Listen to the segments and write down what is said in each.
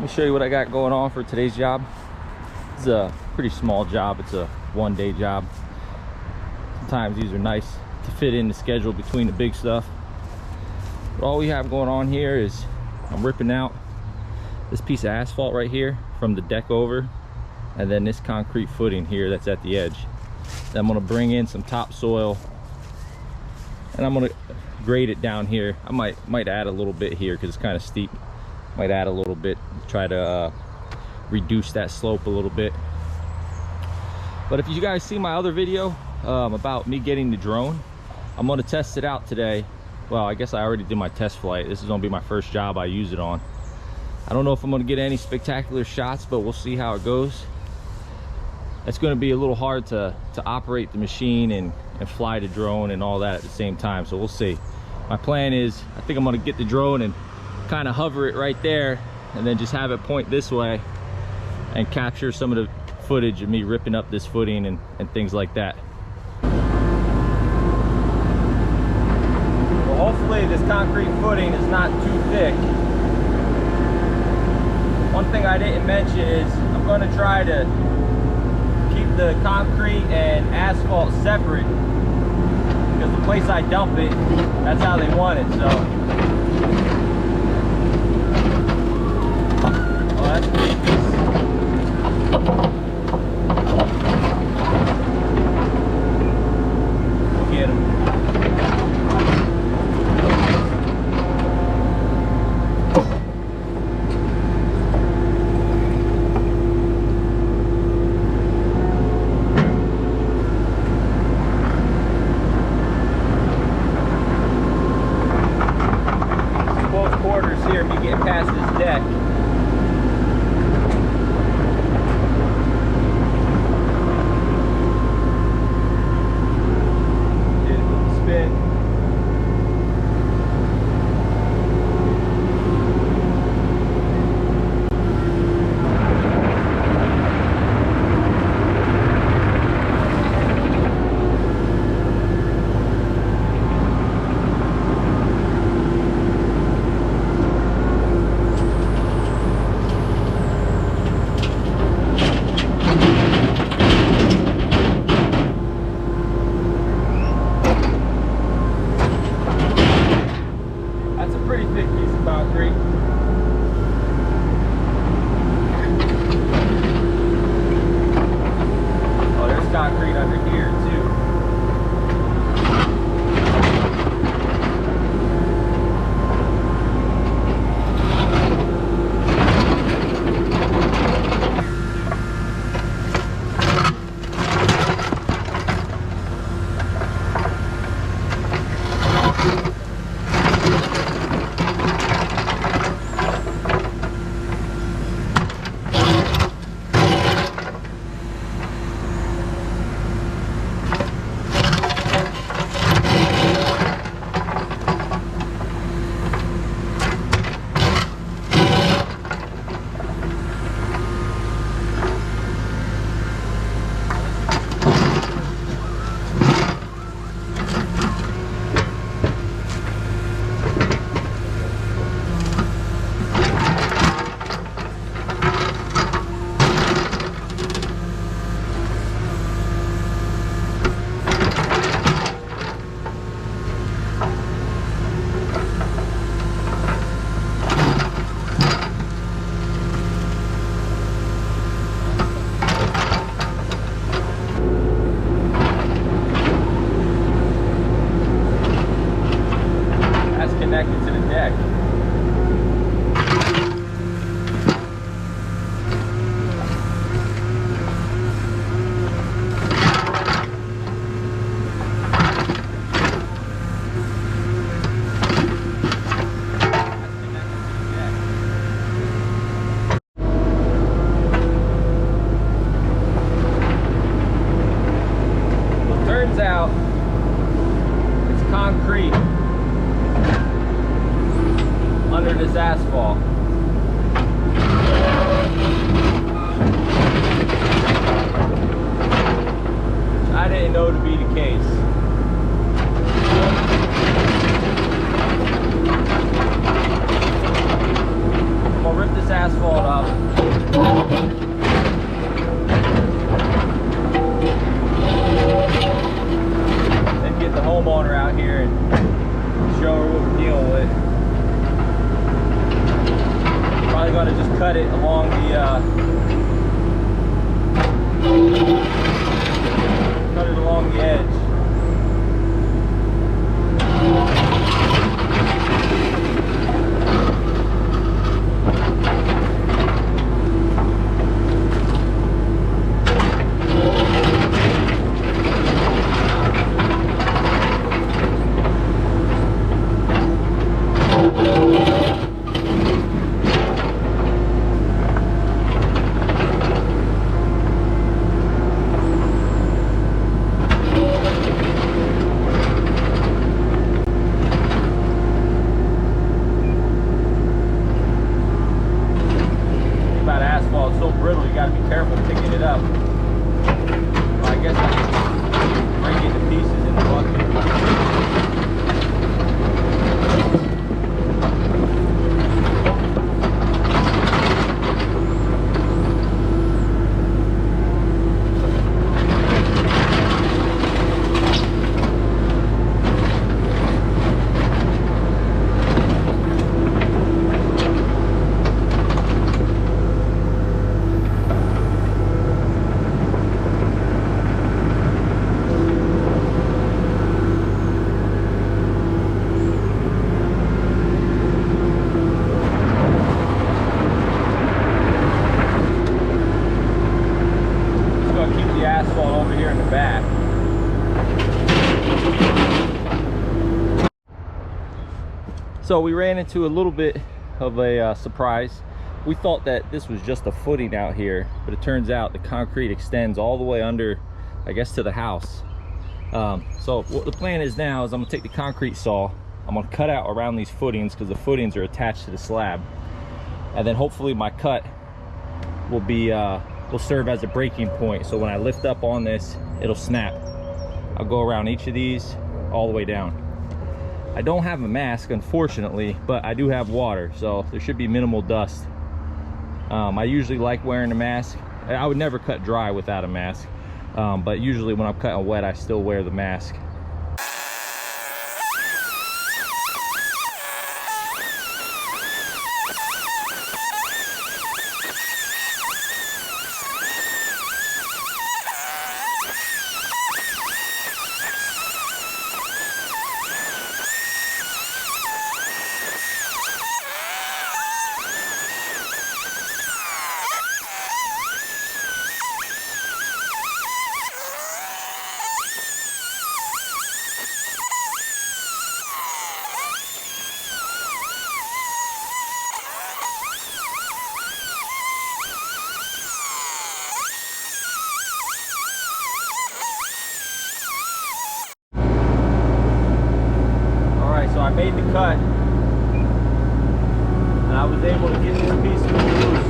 me show you what I got going on for today's job. It's a pretty small job. It's a one-day job. Sometimes these are nice to fit in the schedule between the big stuff. But all we have going on here is I'm ripping out this piece of asphalt right here from the deck over, and then this concrete footing here that's at the edge. Then I'm going to bring in some topsoil, and I'm going to grade it down here. I might add a little bit here because it's kind of steep. Might add a little bit, try to reduce that slope a little bit. But if you guys see my other video about me getting the drone, I'm going to test it out today. Well, I guess I already did my test flight. This is going to be my first job I use it on. I don't know if I'm going to get any spectacular shots, but we'll see how it goes. It's going to be a little hard to operate the machine and fly the drone and all that at the same time, so we'll see. My plan is, I think I'm going to get the drone and kind of hover it right there, and then just have it point this way and capture some of the footage of me ripping up this footing and things like that. Well, hopefully this concrete footing is not too thick. One thing I didn't mention is I'm going to try to keep the concrete and asphalt separate, because the place I dump it, that's how they want it. So that's a big piece. We'll get him. Close quarters here, me getting past this deck. asphalt up. Then get the homeowner out here and show her what we're dealing with. Probably going to just cut it along the edge. So we ran into a little bit of a surprise. We thought that this was just a footing out here, but it turns out the concrete extends all the way under, I guess, to the house. So what the plan is now is I'm gonna take the concrete saw, I'm gonna cut out around these footings because the footings are attached to the slab, and then hopefully my cut will be will serve as a breaking point. So when I lift up on this, it'll snap. I'll go around each of these all the way down. I don't have a mask, unfortunately, but I do have water, so there should be minimal dust. I usually like wearing a mask. I would never cut dry without a mask, but usually when I'm cutting wet, I still wear the mask. So I made the cut, and I was able to get this piece loose.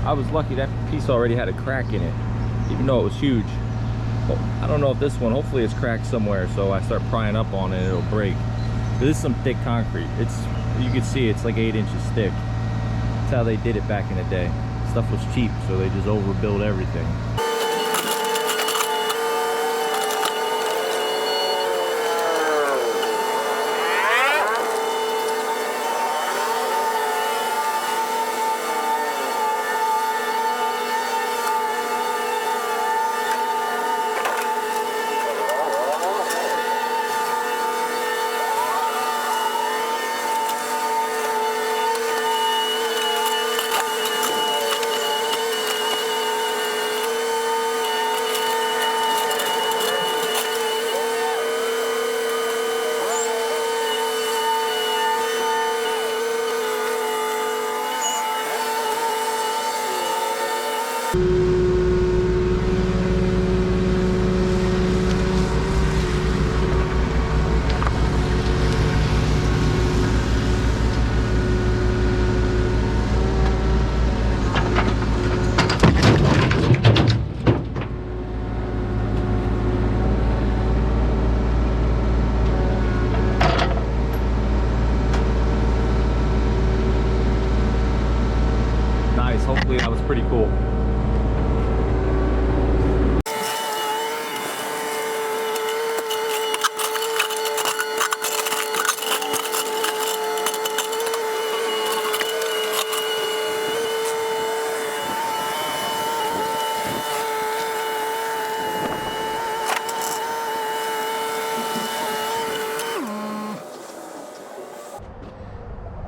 I was lucky that piece already had a crack in it, even though it was huge. Well, I don't know if this one, hopefully it's cracked somewhere, so I start prying up on it, it'll break. But this is some thick concrete. It's, you can see it's like 8 inches thick. That's how they did it back in the day. Stuff was cheap, so they just overbuilt everything. Hopefully that was pretty cool.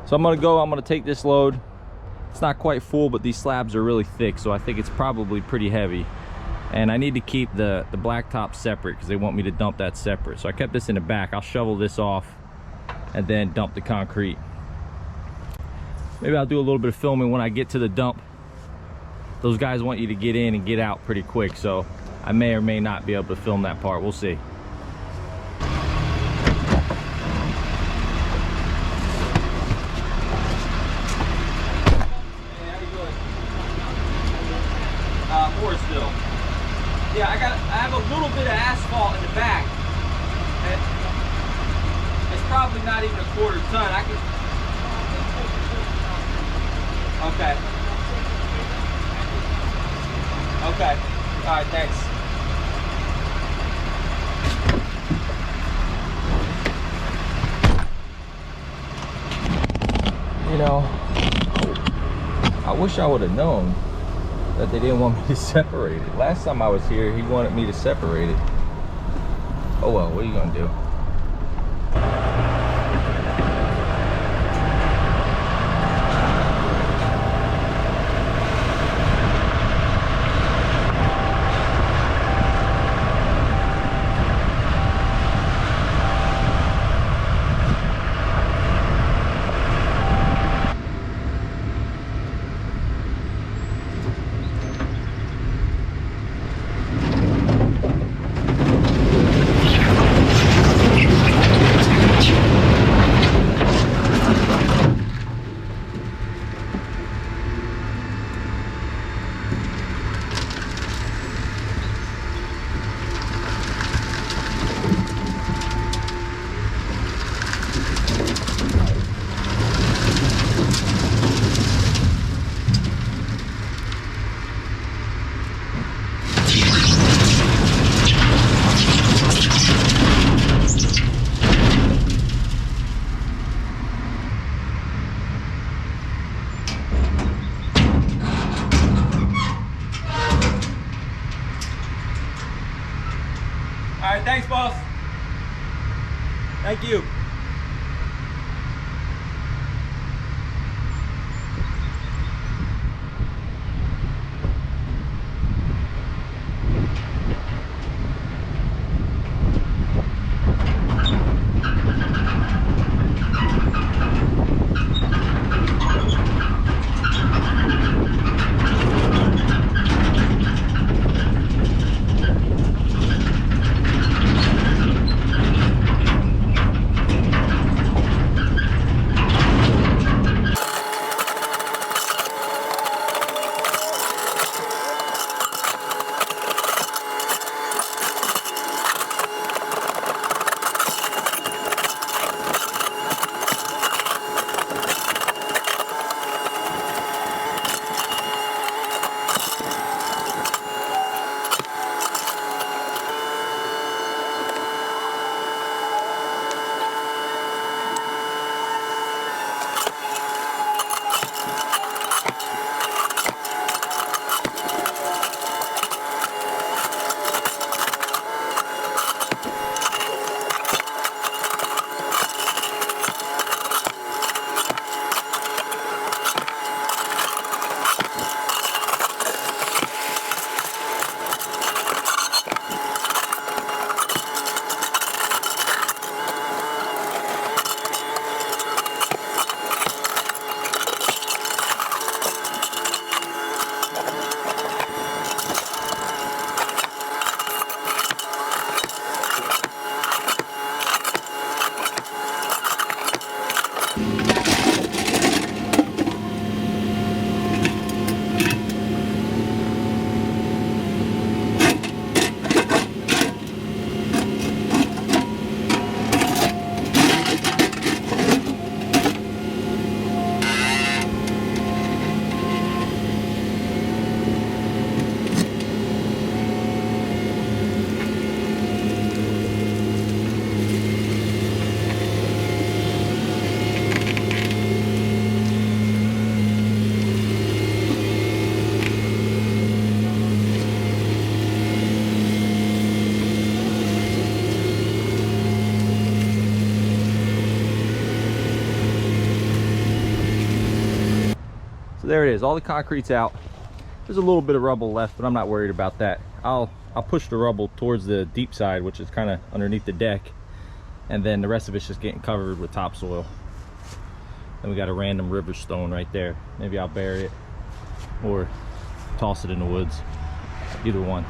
So I'm gonna take this load. It's not quite full, but these slabs are really thick, so I think it's probably pretty heavy. And I need to keep the blacktop separate because they want me to dump that separate. So I kept this in the back. I'll shovel this off and then dump the concrete. Maybe I'll do a little bit of filming when I get to the dump. Those guys want you to get in and get out pretty quick, so I may or may not be able to film that part. We'll see. Still. Yeah, I have a little bit of asphalt in the back. It's probably not even a quarter ton. I can. Okay. Okay. All right. Thanks. You know, I wish I would have known that they didn't want me to separate it. Last time I was here, he wanted me to separate it. Oh well, what are you gonna do? All right, thanks, boss. Thank you. there it is. All the concrete's out. There's a little bit of rubble left, but I'm not worried about that. I'll push the rubble towards the deep side, which is kind of underneath the deck, and then the rest of it's just getting covered with topsoil. Then we got a random river stone right there. Maybe I'll bury it or toss it in the woods. Either one.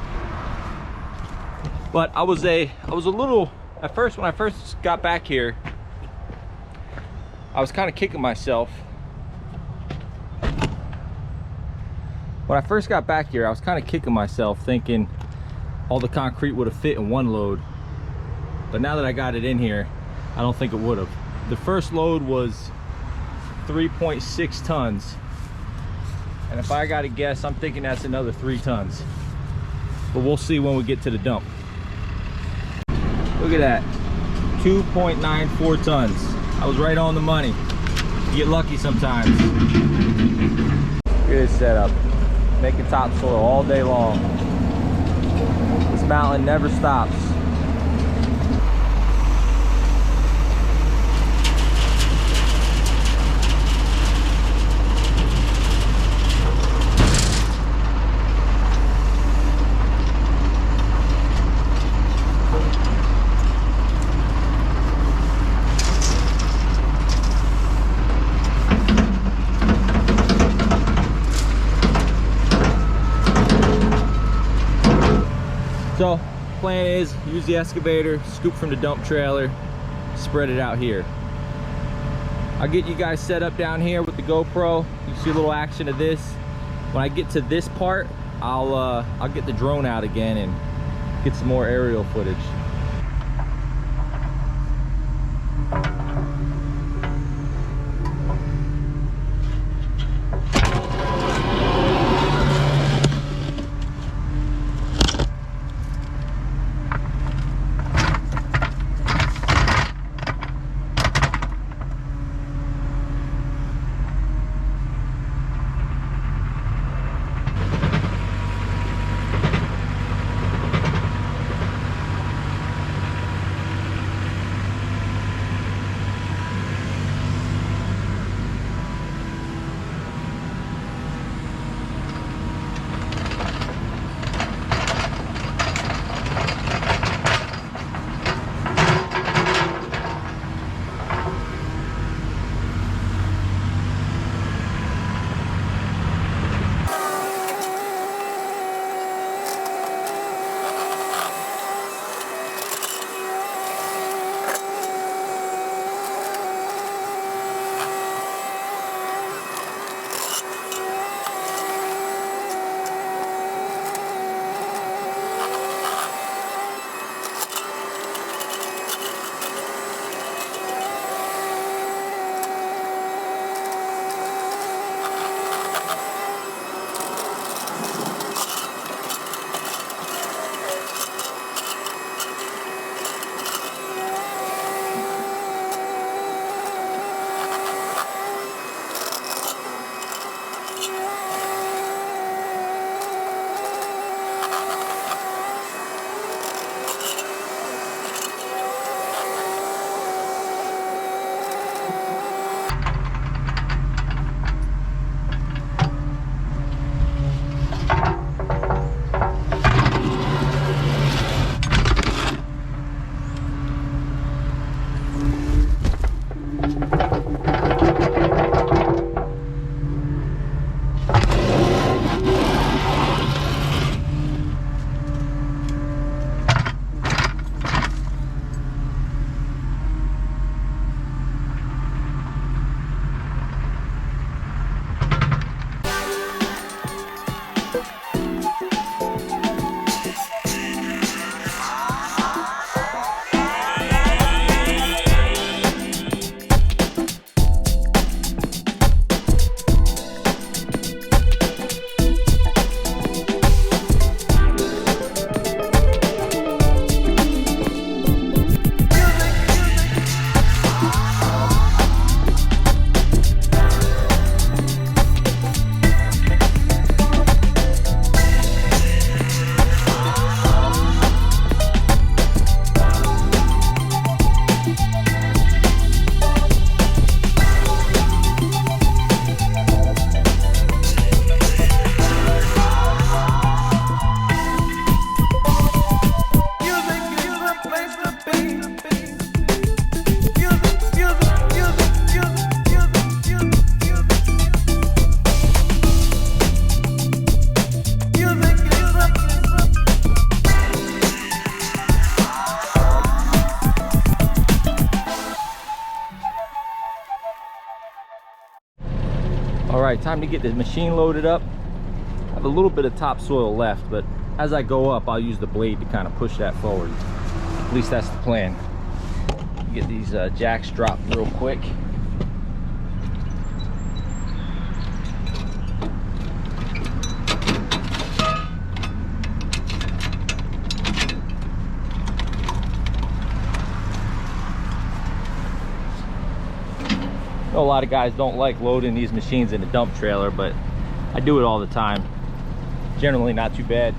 But I was a little, at first, when I first got back here, I was kind of kicking myself. When I first got back here, I was kind of kicking myself thinking all the concrete would have fit in one load. But now that I got it in here, I don't think it would have. The first load was 3.6 tons. And if I got to guess, I'm thinking that's another 3 tons. But we'll see when we get to the dump. Look at that, 2.94 tons. I was right on the money. You get lucky sometimes. Look at this setup. Making topsoil all day long. This mountain never stops. So, plan is use the excavator, scoop from the dump trailer, spread it out here. I'll get you guys set up down here with the GoPro. You see a little action of this. When I get to this part, I'll get the drone out again and get some more aerial footage. right, time to get this machine loaded up. I have a little bit of topsoil left, but as I go up, I'll use the blade to kind of push that forward. At least that's the plan. Get these jacks dropped real quick. I know a lot of guys don't like loading these machines in a dump trailer, but I do it all the time. Generally not too bad.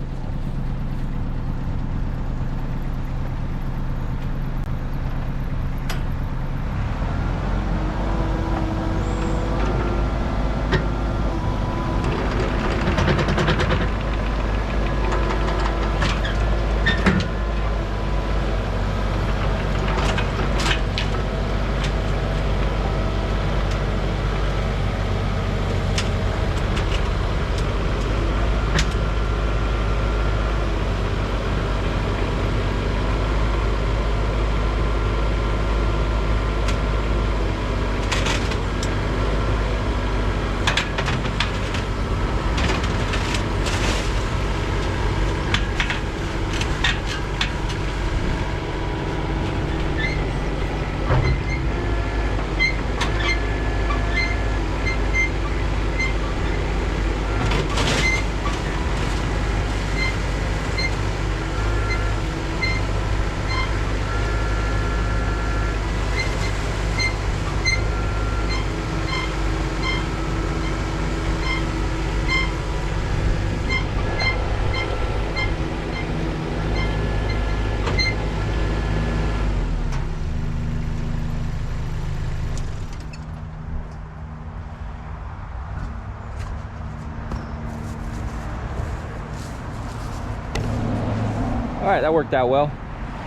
All right, that worked out well.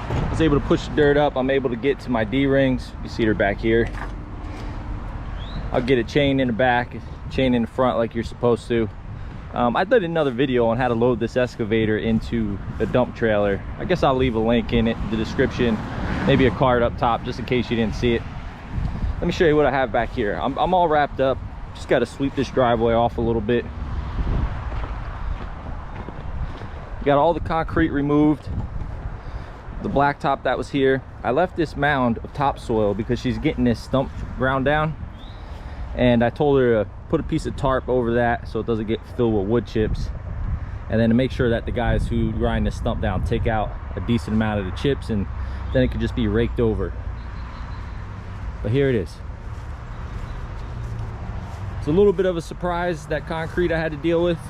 I was able to push the dirt up. I'm able to get to my D-rings. You see they're back here. I'll get a chain in the back, chain in the front like you're supposed to. I did another video on how to load this excavator into a dump trailer. I guess I'll leave a link in it, the description, maybe a card up top just in case you didn't see it. Let me show you what I have back here. I'm all wrapped up. Just got to sweep this driveway off a little bit. Got all the concrete removed, the blacktop that was here. I left this mound of topsoil because she's getting this stump ground down, and I told her to put a piece of tarp over that so it doesn't get filled with wood chips, and then to make sure that the guys who grind this stump down take out a decent amount of the chips, and then it could just be raked over. But here it is. It's a little bit of a surprise, that concrete I had to deal with.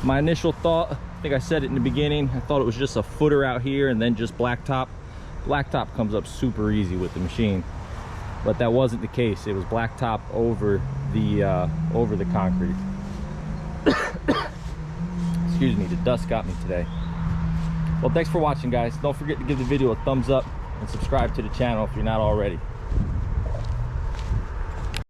My initial thought, I think I said it in the beginning, I thought it was just a footer out here and then just blacktop. Blacktop comes up super easy with the machine, but that wasn't the case. It was blacktop over the concrete. Excuse me, the dust got me today. Well, thanks for watching, guys. Don't forget to give the video a thumbs up and subscribe to the channel if you're not already.